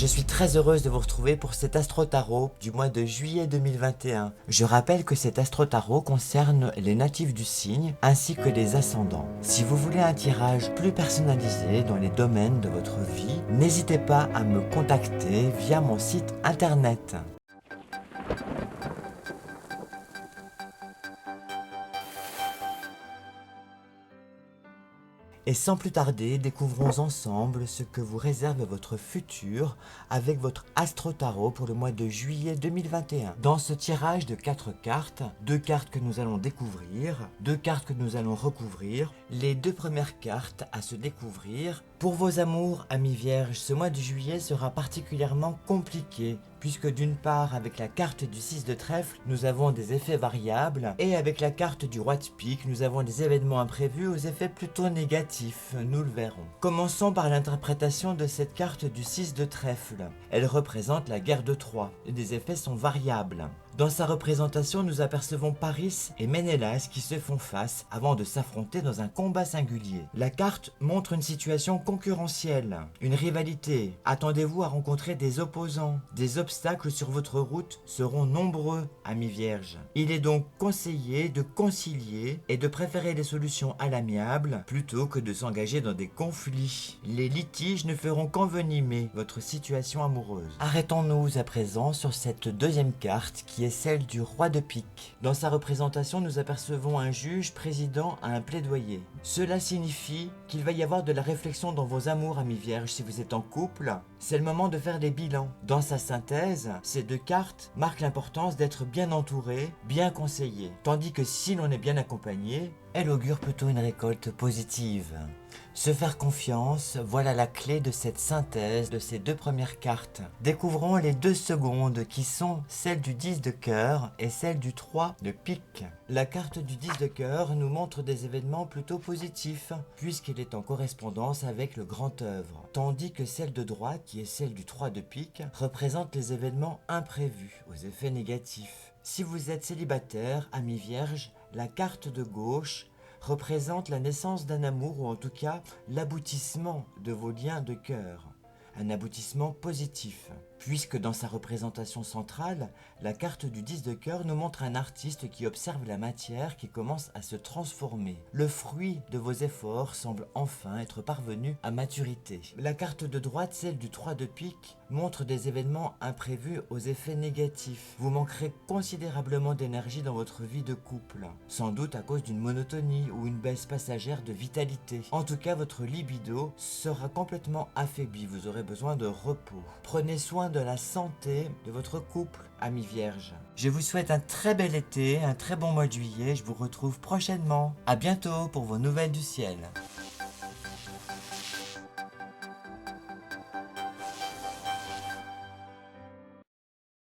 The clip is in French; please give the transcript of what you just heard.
Je suis très heureuse de vous retrouver pour cet Astro Tarot du mois de juillet 2021. Je rappelle que cet Astro Tarot concerne les natifs du signe ainsi que les ascendants. Si vous voulez un tirage plus personnalisé dans les domaines de votre vie, n'hésitez pas à me contacter via mon site internet. Et sans plus tarder, découvrons ensemble ce que vous réserve votre futur avec votre Astro Tarot pour le mois de juillet 2021. Dans ce tirage de 4 cartes, 2 cartes que nous allons découvrir, 2 cartes que nous allons recouvrir, les 2 premières cartes à se découvrir. Pour vos amours, amis vierges, ce mois de juillet sera particulièrement compliqué puisque d'une part, avec la carte du 6 de trèfle, nous avons des effets variables, et avec la carte du roi de pique, nous avons des événements imprévus aux effets plutôt négatifs, nous le verrons. Commençons par l'interprétation de cette carte du 6 de trèfle. Elle représente la guerre de Troie, et les effets sont variables. Dans sa représentation, nous apercevons Paris et Ménélas qui se font face avant de s'affronter dans un combat singulier. La carte montre une situation concurrentielle, une rivalité. Attendez-vous à rencontrer des opposants. Des obstacles sur votre route seront nombreux, amis vierges. Il est donc conseillé de concilier et de préférer les solutions à l'amiable plutôt que de s'engager dans des conflits. Les litiges ne feront qu'envenimer votre situation amoureuse. Arrêtons-nous à présent sur cette deuxième carte qui est celle du roi de pique. Dans sa représentation, nous apercevons un juge présidant à un plaidoyer. Cela signifie qu'il va y avoir de la réflexion dans vos amours, amis vierges. Si vous êtes en couple, c'est le moment de faire des bilans. Dans sa synthèse, ces 2 cartes marquent l'importance d'être bien entouré, bien conseillé. Tandis que si l'on est bien accompagné, elle augure plutôt une récolte positive. Se faire confiance, voilà la clé de cette synthèse de ces 2 premières cartes. Découvrons les 2 secondes qui sont celles du 10 de cœur et celle du 3 de pique. La carte du 10 de cœur nous montre des événements plutôt positifs puisqu'elle est en correspondance avec le grand œuvre. Tandis que celle de droite, qui est celle du 3 de pique, représente les événements imprévus aux effets négatifs. Si vous êtes célibataire, amis vierges, la carte de gauche représente la naissance d'un amour ou en tout cas l'aboutissement de vos liens de cœur. Un aboutissement positif, puisque dans sa représentation centrale, la carte du 10 de cœur nous montre un artiste qui observe la matière qui commence à se transformer. Le fruit de vos efforts semble enfin être parvenu à maturité. La carte de droite, celle du 3 de pique, montre des événements imprévus aux effets négatifs. Vous manquerez considérablement d'énergie dans votre vie de couple, sans doute à cause d'une monotonie ou une baisse passagère de vitalité. En tout cas, votre libido sera complètement affaibli, vous aurez besoin de repos. Prenez soin de la santé de votre couple, amis vierges. Je vous souhaite un très bel été, un très bon mois de juillet, je vous retrouve prochainement. À bientôt pour vos nouvelles du ciel.